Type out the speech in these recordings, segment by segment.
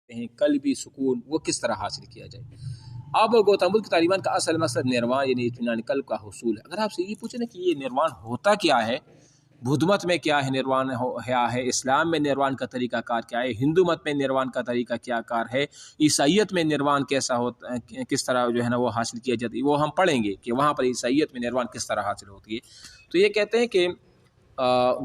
ہیں قلبی سکون وہ کس طرح حاصل کیا جائے۔ اب گوتم بدھ کی تعلیمات کا اصل مقصد نروان یعنی اطمینان قلب کا حصول ہے۔ اگر آپ سے یہ پوچھیں نا کہ یہ نروان ہوتا کیا ہے، بدھ مت میں کیا ہے نروان کیا ہے، اسلام میں نروان کا طریقہ کار کیا ہے، ہندو مت میں نروان کا طریقہ کیا کار ہے، عیسائیت میں نروان کیسا ہوتا ہے، کس طرح جو ہے نا وہ حاصل کیا جاتا ہے، وہ ہم پڑھیں گے کہ وہاں پر عیسائیت میں نروان کس طرح حاصل ہوتی ہے۔ تو یہ کہتے ہیں کہ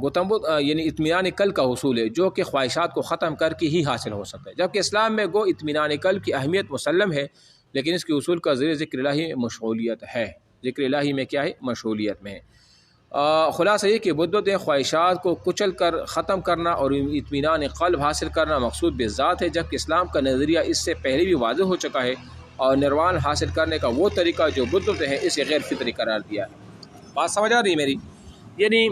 گوتم بدھ یعنی اطمینان قلب کا حصول ہے جو کہ خواہشات کو ختم کر کے ہی حاصل ہو سکتا ہے، جبکہ اسلام میں گو اطمینان قلب کی اہمیت مسلم ہے، لیکن اس کے حصول کا ذکر الہی مشغولیت ہے، ذکر الہی میں کیا ہے، مشغولیت میں ہے۔ خلاصہ یہ کہ بدھ مت خواہشات کو کچل کر ختم کرنا اور اطمینان قلب حاصل کرنا مقصود بذات ہے، جبکہ اسلام کا نظریہ اس سے پہلے بھی واضح ہو چکا ہے اور نروان حاصل کرنے کا وہ طریقہ جو بدھ مت ہے اسے غیر فطری قرار دیا ہے۔ بات سمجھ آ رہی ہے میری؟ یعنی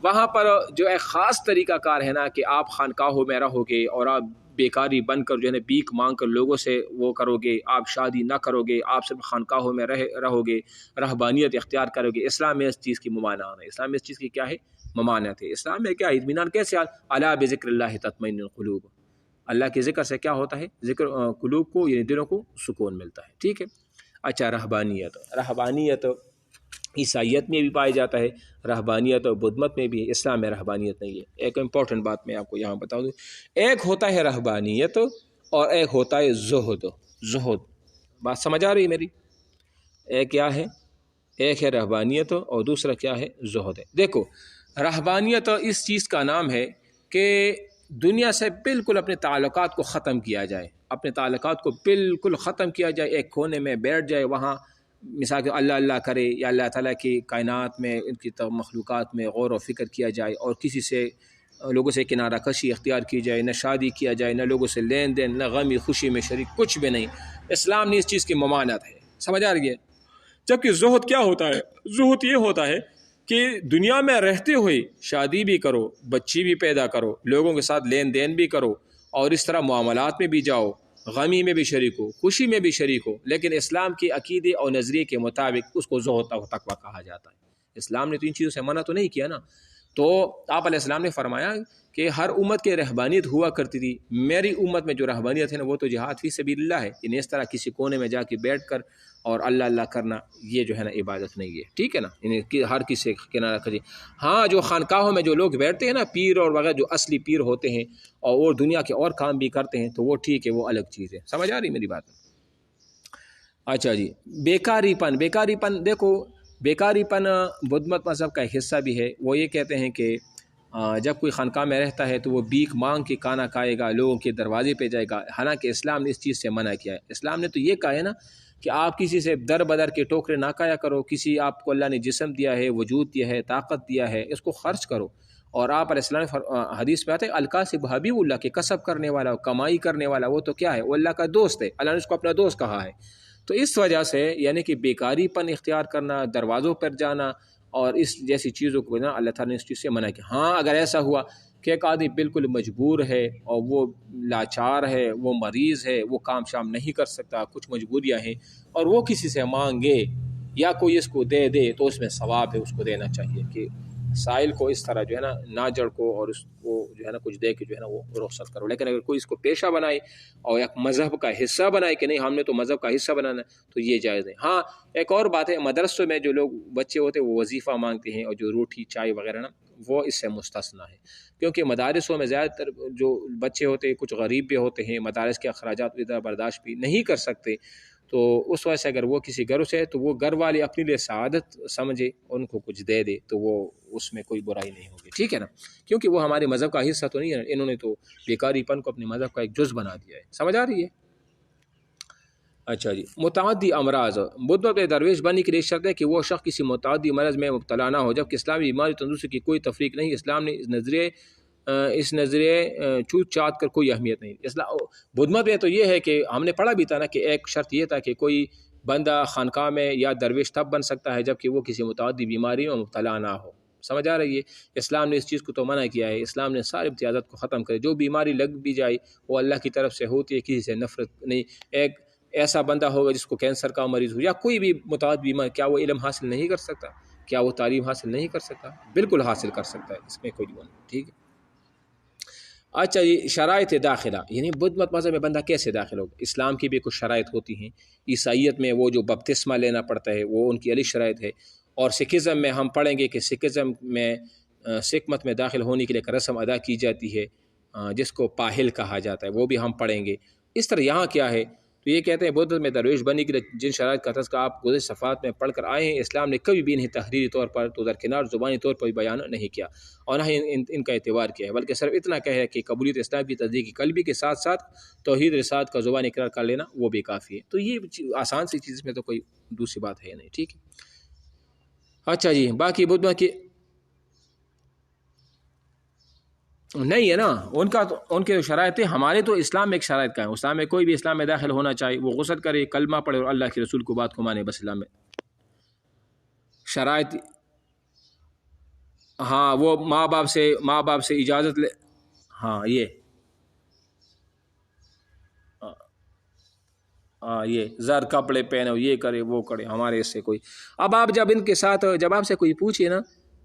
وہاں پر جو ایک خاص طریقہ کار ہے نا کہ آپ خانقاہوں میں رہو گے اور آپ بیکاری بن کر جو ہے نا بیک مانگ کر لوگوں سے وہ کرو گے، آپ شادی نہ کرو گے، آپ صرف خانقاہوں میں رہو گے، رہبانیت اختیار کرو گے۔ اسلام میں اس چیز کی ممانعت ہے، اسلام میں اس چیز کی کیا ہے، ممانعت ہے۔ اسلام میں کیا ہے، اطمینان کیسے؟ الا بذکر اللہ تطمئن القلوب، اللہ کے ذکر سے کیا ہوتا ہے، ذکر قلوب کو یعنی دلوں کو سکون ملتا ہے، ٹھیک ہے۔ اچھا، رہبانیت عیسائیت میں بھی پایا جاتا ہے، رہبانیت اور بدھ مت میں بھی ہے، اسلام میں رہبانیت نہیں ہے۔ ایک امپورٹنٹ بات میں آپ کو یہاں بتا دوں، ایک ہوتا ہے رہبانیت اور ایک ہوتا ہے زہد۔ بات سمجھ آ رہی ہے میری؟ ایک کیا ہے، ایک ہے رہبانیت اور دوسرا کیا ہے، زہد ہے۔ دیکھو، رہبانیت اس چیز کا نام ہے کہ دنیا سے بالکل اپنے تعلقات کو ختم کیا جائے، اپنے تعلقات کو بالکل ختم کیا جائے، ایک کونے میں بیٹھ جائے، وہاں مثال کہ اللہ اللہ کرے یا اللہ تعالیٰ کی کائنات میں ان کی مخلوقات میں غور و فکر کیا جائے، اور کسی سے لوگوں سے کنارہ کشی اختیار کی جائے، نہ شادی کیا جائے، نہ لوگوں سے لین دین، نہ غمی خوشی میں شریک، کچھ بھی نہیں۔ اسلام نے اس چیز کی ممانعت ہے، سمجھ آ رہی ہے؟ جبکہ زہد کیا ہوتا ہے، زہد یہ ہوتا ہے کہ دنیا میں رہتے ہوئے شادی بھی کرو، بچی بھی پیدا کرو، لوگوں کے ساتھ لین دین بھی کرو، اور اس طرح معاملات میں بھی جاؤ، غمی میں بھی شریک ہو، خوشی میں بھی شریک ہو، لیکن اسلام کے عقیدے اور نظریے کے مطابق اس کو زہد و تقویٰ کہا جاتا ہے۔ اسلام نے تو ان چیزوں سے منع تو نہیں کیا نا۔ تو آپ علیہ السلام نے فرمایا کہ ہر امت کے رہبانیت ہوا کرتی تھی، میری امت میں جو رہبانیت ہے نا وہ تو جہاد فی سبیل اللہ ہے، یعنی اس طرح کسی کونے میں جا کے بیٹھ کر اور اللہ اللہ کرنا، یہ جو ہے نا عبادت نہیں ہے، ٹھیک ہے نا، یعنی ہر کسی کنارہ کری۔ ہاں، جو خانقاہوں میں جو لوگ بیٹھتے ہیں نا، پیر اور وغیرہ جو اصلی پیر ہوتے ہیں اور دنیا کے اور کام بھی کرتے ہیں، تو وہ ٹھیک ہے، وہ الگ چیز ہے۔ سمجھ آ رہی میری بات؟ اچھا جی، بیکاری پن دیکھو، بیکاری پن بدھ مت مذہب کا ایک حصہ بھی ہے۔ وہ یہ کہتے ہیں کہ جب کوئی خانقاہ میں رہتا ہے تو وہ بیک مانگ کے کھانا کھائے گا، لوگوں کے دروازے پہ جائے گا، حالانکہ اسلام نے اس چیز سے منع کیا ہے۔ اسلام نے تو یہ کہا ہے نا کہ آپ کسی سے در بدر کے ٹوکرے نہ کھایا کرو، کسی آپ کو اللہ نے جسم دیا ہے، وجود دیا ہے، طاقت دیا ہے، اس کو خرچ کرو۔ اور آپ علیہ السلام حدیث میں آتے ہیں القاسب حبیب اللہ، کے کسب کرنے والا، کمائی کرنے والا، وہ تو کیا ہے، وہ اللہ کا دوست ہے، اللہ نے اس کو اپنا دوست کہا ہے۔ تو اس وجہ سے یعنی کہ بیکاری پن اختیار کرنا، دروازوں پر جانا اور اس جیسی چیزوں کو نا اللہ تعالیٰ نے اس چیز سے منع کیا۔ ہاں، اگر ایسا ہوا کہ ایک آدمی بالکل مجبور ہے اور وہ لاچار ہے، وہ مریض ہے، وہ کام شام نہیں کر سکتا، کچھ مجبوریاں ہیں، اور وہ کسی سے مانگے یا کوئی اس کو دے دے، تو اس میں ثواب ہے، اس کو دینا چاہیے کہ سائل کو اس طرح جو ہے نا ناجڑ کو اور اس کو جو ہے نا کچھ دے کے جو ہے نا وہ رخصت کرو۔ لیکن اگر کوئی اس کو پیشہ بنائے اور ایک مذہب کا حصہ بنائے کہ نہیں ہم نے تو مذہب کا حصہ بنانا ہے، تو یہ جائز نہیں۔ ہاں، ایک اور بات ہے، مدرسوں میں جو لوگ بچے ہوتے ہیں وہ وظیفہ مانگتے ہیں اور جو روٹی چائے وغیرہ نا، وہ اس سے مستثنا ہے، کیونکہ مدارسوں میں زیادہ تر جو بچے ہوتے ہیں کچھ غریب بھی ہوتے ہیں، مدارس کے اخراجات ادھر برداشت بھی نہیں کر سکتے، تو اس وجہ سے اگر وہ کسی گھر سے ہے تو وہ گھر والے اپنے لیے سعادت سمجھے، ان کو کچھ دے دے، تو وہ اس میں کوئی برائی نہیں ہوگی، ٹھیک ہے نا، کیونکہ وہ ہمارے مذہب کا حصہ تو نہیں ہے، انہوں نے تو بیکاری پن کو اپنے مذہب کا ایک جز بنا دیا ہے۔ سمجھ آ رہی ہے؟ اچھا جی، متعدی امراض، بدھ مت میں درویش بننے کے لیے شرط ہے کہ وہ شخص کسی متعدی مرض میں مبتلا نہ ہو، جبکہ اسلامی بیماری تندرستی کی کوئی تفریق نہیں۔ اسلام نے اس نظریے چوت چات کر کوئی اہمیت نہیں۔ بدھ مت میں تو یہ ہے کہ ہم نے پڑھا بھی تھا نا کہ ایک شرط یہ تھا کہ کوئی بندہ خانقاہ میں یا درویش تب بن سکتا ہے جبکہ وہ کسی متعدی بیماری میں مبتلا نہ ہو۔ سمجھ آ رہی ہے؟ اسلام نے اس چیز کو تو منع کیا ہے، اسلام نے سارے امتیازات کو ختم کرے، جو بیماری لگ بھی جائے وہ اللہ کی طرف سے ہوتی ہے، کسی سے نفرت نہیں۔ ایک ایسا بندہ ہوگا جس کو کینسر کا مریض ہو یا کوئی بھی متعدد بیماری، کیا وہ علم حاصل نہیں کر سکتا؟ کیا وہ تعلیم حاصل نہیں کر سکتا؟ بالکل حاصل کر سکتا ہے، اس میں کوئی نہیں، ٹھیک ہے۔ اچھا جی، شرائط داخلہ یعنی بدھ مت مذہب میں بندہ کیسے داخل ہوگا؟ اسلام کی بھی کچھ شرائط ہوتی ہیں، عیسائیت میں وہ جو بپتسمہ لینا پڑتا ہے وہ ان کی الگ شرائط ہے، اور سکھزم میں ہم پڑھیں گے کہ سکھزم میں سکھ مت میں داخل ہونے کے لیے ایک رسم ادا کی جاتی ہے جس کو پاہل کہا جاتا ہے، وہ بھی ہم پڑھیں گے۔ اس طرح یہاں کیا ہے تو یہ کہتے ہیں بدھ میں درویش بننے کے لیے جن شرائط کا تذکرہ آپ گزشتہ صفحات میں پڑھ کر آئے ہیں، اسلام نے کبھی بھی انہیں تحریری طور پر تو درکنار زبانی طور پر بھی بیان نہیں کیا اور نہ ہی ان کا اعتبار کیا ہے، بلکہ صرف اتنا کہا ہے کہ قبولیت اسلام کی تصدیق قلبی کے ساتھ ساتھ توحید رسالت کا زبانی اقرار کر لینا وہ بھی کافی ہے۔ تو یہ آسان سی چیز میں تو کوئی دوسری بات ہے نہیں، ٹھیک ہے۔ اچھا جی، باقی بدھ مت کی نہیں ہے نا، ان کا تو ان کے شرائط ہیں، ہمارے تو اسلام میں ایک شرائط کا ہے، اسلام میں کوئی بھی اسلام میں داخل ہونا چاہے وہ غسل کرے، کلمہ پڑھے اور اللہ کے رسول کو بات کو مانے، بس اسلام میں شرائط۔ ہاں وہ ماں باپ سے اجازت لے، ہاں یہ ہاں یہ زر کپڑے پہنو، یہ کرے وہ کرے، ہمارے اس سے کوئی۔ اب آپ جب ان کے ساتھ جب آپ سے کوئی پوچھے نا،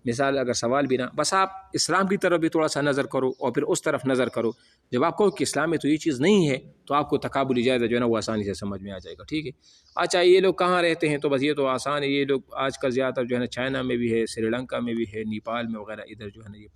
مثال اگر سوال بھی نہ، بس آپ اسلام کی طرف بھی تھوڑا سا نظر کرو اور پھر اس طرف نظر کرو، جب آپ کو کہ اسلام میں تو یہ چیز نہیں ہے تو آپ کو تقابلی جائزہ جو ہے نا وہ آسانی سے سمجھ میں آ جائے گا، ٹھیک ہے۔ اچھا یہ لوگ کہاں رہتے ہیں؟ تو بس یہ تو آسان ہے، یہ لوگ آج کل زیادہ تر جو ہے نا چائنا میں بھی ہے، سری لنکا میں بھی ہے، نیپال میں وغیرہ ادھر جو ہے نا یہ